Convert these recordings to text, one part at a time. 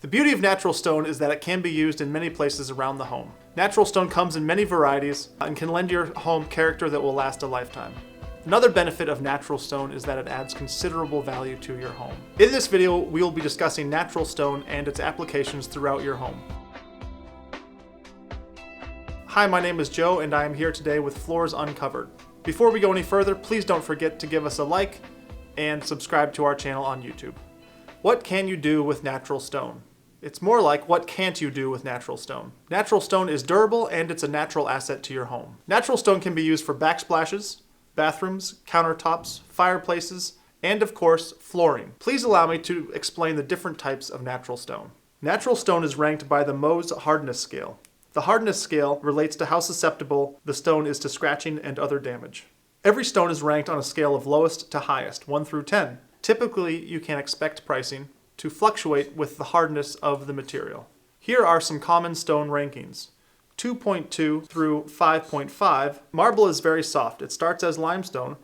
The beauty of natural stone is that it can be used in many places around the home. Natural stone comes in many varieties and can lend your home character that will last a lifetime. Another benefit of natural stone is that it adds considerable value to your home. In this video, we will be discussing natural stone and its applications throughout your home. Hi, my name is Joe and I am here today with Floors Uncovered. Before we go any further, please don't forget to give us a like and subscribe to our channel on YouTube. What can you do with natural stone? It's more like, what can't you do with natural stone? Natural stone is durable and it's a natural asset to your home. Natural stone can be used for backsplashes, bathrooms, countertops, fireplaces, and of course, flooring. Please allow me to explain the different types of natural stone. Natural stone is ranked by the Mohs hardness scale. The hardness scale relates to how susceptible the stone is to scratching and other damage. Every stone is ranked on a scale of lowest to highest, 1 through 10. Typically, you can expect pricing to fluctuate with the hardness of the material. Here are some common stone rankings. 2.2 through 5.5, marble is very soft. It starts as limestone,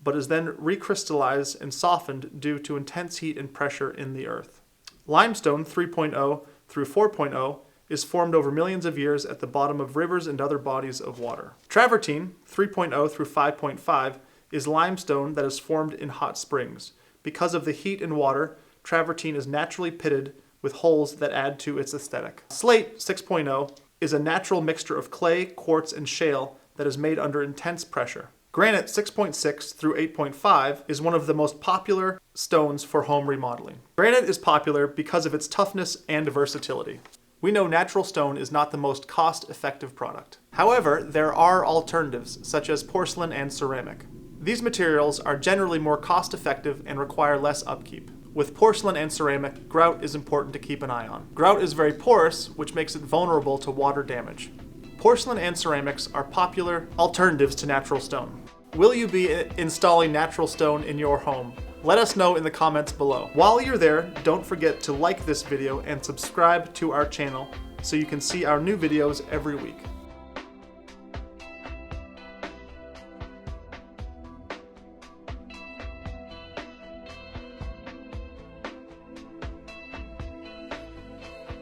but is then recrystallized and softened due to intense heat and pressure in the earth. Limestone 3.0 through 4.0 is formed over millions of years at the bottom of rivers and other bodies of water. Travertine 3.0 through 5.5 is limestone that is formed in hot springs. Because of the heat and water, travertine is naturally pitted with holes that add to its aesthetic. Slate 6.0 is a natural mixture of clay, quartz, and shale that is made under intense pressure. Granite 6.6 through 8.5 is one of the most popular stones for home remodeling. Granite is popular because of its toughness and versatility. We know natural stone is not the most cost-effective product. However, there are alternatives, such as porcelain and ceramic. These materials are generally more cost-effective and require less upkeep. With porcelain and ceramic, grout is important to keep an eye on. Grout is very porous, which makes it vulnerable to water damage. Porcelain and ceramics are popular alternatives to natural stone. Will you be installing natural stone in your home? Let us know in the comments below. While you're there, don't forget to like this video and subscribe to our channel so you can see our new videos every week.